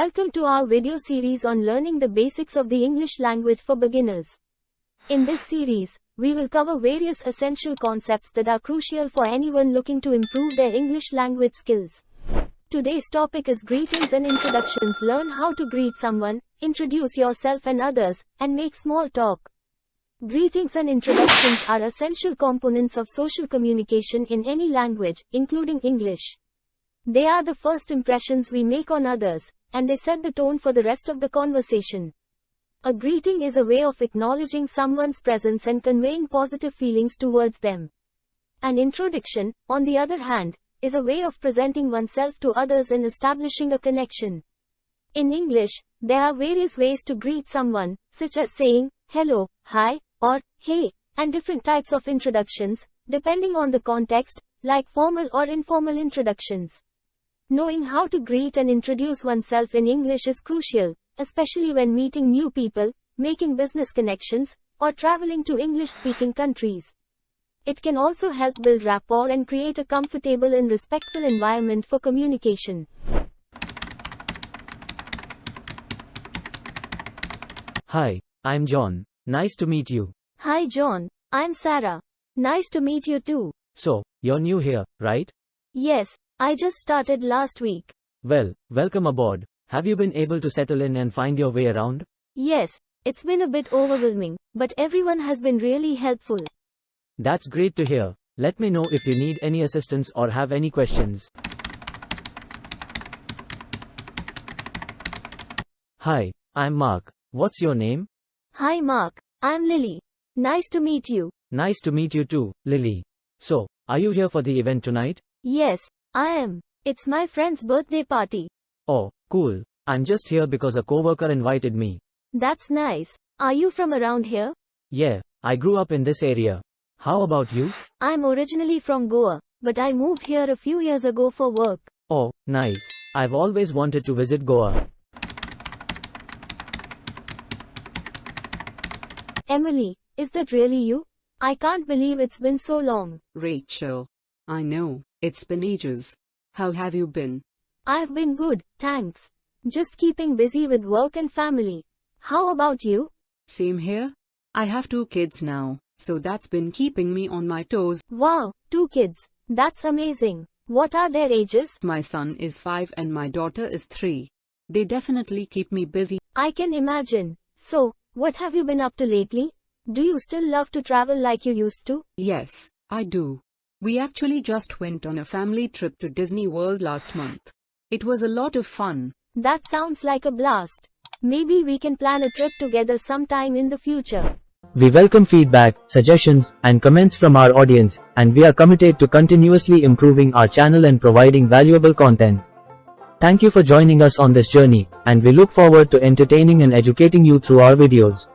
Welcome to our video series on learning the basics of the English language for beginners. In this series, we will cover various essential concepts that are crucial for anyone looking to improve their English language skills. Today's topic is greetings and introductions. Learn how to greet someone, introduce yourself and others, and make small talk. Greetings and introductions are essential components of social communication in any language, including English. They are the first impressions we make on others, and they set the tone for the rest of the conversation. A greeting is a way of acknowledging someone's presence and conveying positive feelings towards them. An introduction, on the other hand, is a way of presenting oneself to others and establishing a connection. In English, there are various ways to greet someone, such as saying, hello, hi, or hey, and different types of introductions, depending on the context, like formal or informal introductions. Knowing how to greet and introduce oneself in English is crucial, especially when meeting new people, making business connections, or traveling to English-speaking countries. It can also help build rapport and create a comfortable and respectful environment for communication. Hi, I'm John. Nice to meet you. Hi John, I'm Sarah. Nice to meet you too. So, you're new here, right? Yes, I just started last week. Well, welcome aboard. Have you been able to settle in and find your way around? Yes, it's been a bit overwhelming, but everyone has been really helpful. That's great to hear. Let me know if you need any assistance or have any questions. Hi, I'm Mark. What's your name? Hi Mark, I'm Lily. Nice to meet you. Nice to meet you too, Lily. So, are you here for the event tonight? Yes, I am. It's my friend's birthday party. Oh, cool. I'm just here because a coworker invited me. That's nice. Are you from around here? Yeah, I grew up in this area. How about you? I'm originally from Goa, but I moved here a few years ago for work. Oh, nice. I've always wanted to visit Goa. Emily, is that really you? I can't believe it's been so long. Rachel, I know, it's been ages. How have you been? I've been good, thanks. Just keeping busy with work and family. How about you? Same here. I have 2 kids now, so that's been keeping me on my toes. Wow, 2 kids. That's amazing. What are their ages? My son is 5 and my daughter is 3. They definitely keep me busy. I can imagine. So, what have you been up to lately? Do you still love to travel like you used to? Yes, I do. We actually just went on a family trip to Disney World last month. It was a lot of fun. That sounds like a blast. Maybe we can plan a trip together sometime in the future. We welcome feedback, suggestions, and comments from our audience, and we are committed to continuously improving our channel and providing valuable content. Thank you for joining us on this journey, and we look forward to entertaining and educating you through our videos.